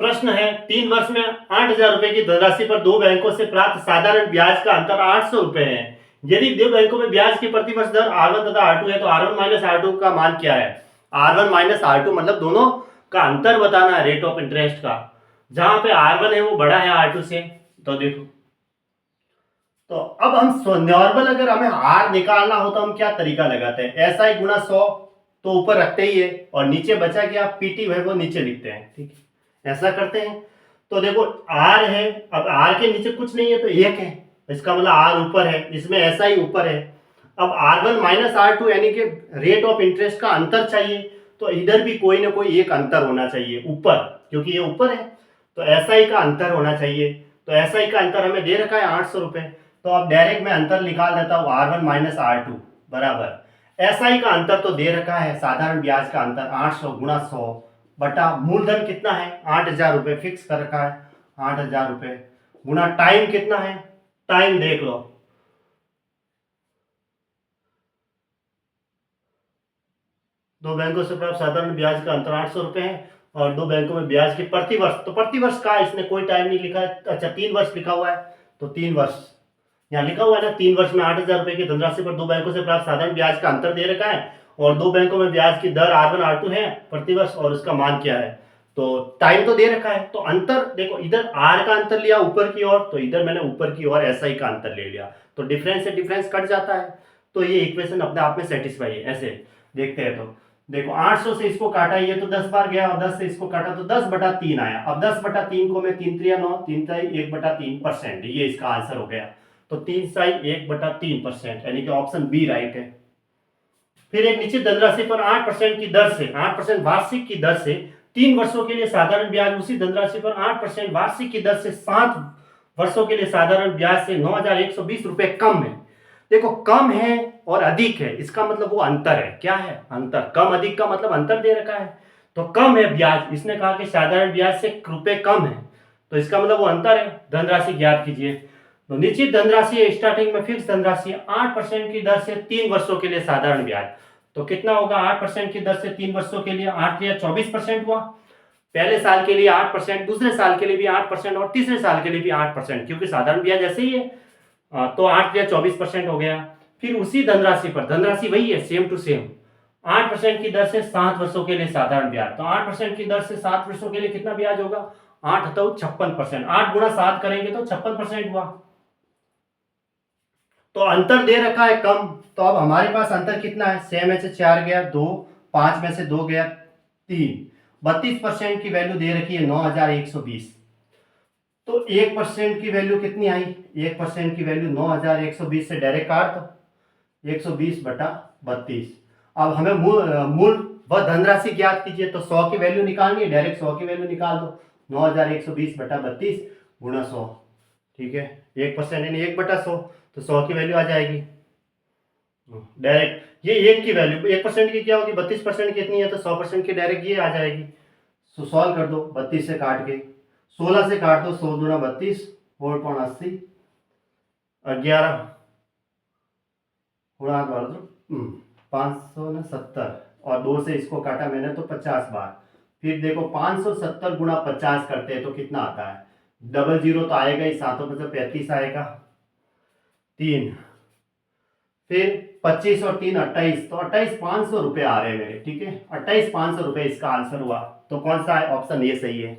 प्रश्न है 3 वर्ष में 8,000 रुपए की धनराशि पर दो बैंकों से प्राप्त साधारण ब्याज का अंतर 800 रुपए है। यदि दो बैंकों में ब्याज की प्रतिवर्ष दर R1 तथा R2 है तो R1 माइनस R2 का मान क्या है। R1 माइनस R2 मतलब दोनों का अंतर बताना है रेट ऑफ इंटरेस्ट का। जहां पे R1 है वो बड़ा है R2 से। तो देखो, तो अब हम नॉर्मल अगर हमें R निकालना हो तो हम क्या तरीका लगाते हैं, ऐसा ही गुना 100 तो ऊपर रखते ही है और नीचे बचा कि आप पीटी है वो नीचे लिखते हैं। ठीक है, ऐसा करते हैं। तो देखो R है, अब R के नीचे कुछ नहीं है तो 1 है, इसका मतलब R ऊपर है, इसमें ऐसा ही ऊपर है। अब R1 माइनस R2 यानी कि रेट ऑफ इंटरेस्ट का अंतर चाहिए, तो इधर भी कोई ना कोई एक अंतर होना चाहिए ऊपर, क्योंकि ये ऊपर है तो SI का अंतर होना चाहिए। तो SI का अंतर हमें दे रखा है 800 रुपए। तो अब डायरेक्ट मैं अंतर निकाल देता हूँ R1 माइनस R2 बराबर SI का अंतर तो दे रखा है, साधारण ब्याज का अंतर 800 गुणा 100 बटा मूलधन कितना है 8,000 रुपए फिक्स कर रखा है, 8,000 रुपए गुणा टाइम कितना है, टाइम देख लो, दो बैंकों से प्राप्त साधारण ब्याज का अंतर 800 रुपए है और दो बैंकों में ब्याज की प्रतिवर्ष, तो प्रतिवर्ष का इसने कोई टाइम नहीं लिखा है। अच्छा 3 वर्ष लिखा हुआ है, तो 3 वर्ष यहाँ लिखा हुआ है ना, 3 वर्ष में 8,000 रुपए की धनराशि पर दो बैंकों से प्राप्त साधारण ब्याज का अंतर दे रखा है और दो बैंकों में ब्याज की दर R1 R2 है प्रतिवर्ष और उसका मान क्या है। तो टाइम तो दे रखा है, तो अंतर देखो इधर R का अंतर लिया ऊपर की ओर, तो इधर मैंने ऊपर की ओर SI का अंतर ले लिया, तो डिफरेंस से डिफरेंस कट जाता है। तो ये इक्वेशन अपने आप में सेटिस्फाई है। ऐसे देखते हैं तो देखो 800 से इसको काटा, ये तो 10 बार गया और 10 से इसको काटा तो 10/3 आया। अब 10/3 को मैं 3 3 9 3 1/3%, ये इसका आंसर हो गया। तो 3/1/3% यानी कि ऑप्शन बी राइट है। फिर एक निश्चित धनराशि पर 8% की दर से, 8% वार्षिक की दर से 3 वर्षों के लिए साधारण ब्याज उसी धनराशि पर 8% वार्षिक की दर से 7 वर्षों के लिए साधारण ब्याज से 9,120 रुपए कम है। देखो कम है और अधिक है, इसका मतलब वो अंतर है। क्या है अंतर, कम अधिक का मतलब अंतर दे रखा है। तो कम है ब्याज, इसने कहा कि साधारण ब्याज से रुपए कम है, तो इसका मतलब वो अंतर है। धनराशि ज्ञात कीजिए। तो निश्चित धनराशि है, स्टार्टिंग में फिक्स धनराशि 8% की दर से 3 वर्षों के लिए साधारण ब्याज, तो कितना होगा 8% की दर से 3 वर्षों के लिए, 8 या 24% हुआ। पहले साल के लिए 8%, दूसरे साल के लिए भी 8% और तीसरे साल के लिए भी 8%, क्योंकि साधारण ब्याज ऐसे ही है। तो 8 या 24% हो गया। फिर उसी धनराशि पर, धनराशि वही है सेम टू सेम, 8% की दर से 7 वर्षों के लिए साधारण ब्याज, तो 8% की दर से 7 वर्षों के लिए कितना ब्याज होगा 8 तो 56%, 8 गुणा 7 करेंगे तो 56% हुआ। तो अंतर दे रखा है कम, तो अब हमारे पास अंतर कितना है, 6 में से 4 गया 2, 5 में से 2 गया 3, 32% की वैल्यू दे रखी है 9,120। तो 1% की वैल्यू कितनी आई, 1% की वैल्यू 9,120 से डायरेक्ट काट दो 120/32। अब हमें मूल व धनराशि ज्ञात कीजिए, तो 100 की वैल्यू निकालनी है, डायरेक्ट 100 की वैल्यू निकाल दो, 9,120/32 गुणा 100। ठीक है, 1% यानी 1/100, तो 100 की वैल्यू आ जाएगी डायरेक्ट। ये 1 की वैल्यू 1% की क्या होगी, 32% कितनी है, तो 100% की डायरेक्ट ये आ जाएगी। तो सॉल्व कर दो, 32 से काट के 16 से काट दो, 100 दूना 32, 4.80, 11 गुणा 570 और 2 से इसको काटा मैंने तो 50 बार। फिर देखो 570 गुणा 50 करते हैं तो कितना आता है, डबल जीरो तो आएगा ही, 7 में से 35 आएगा 3, फिर 25 और 3 28, तो 28,500 रुपए आ रहे हैं मेरे। ठीक है, 28,500 रुपए इसका आंसर हुआ। तो कौन सा है, ऑप्शन ए सही है।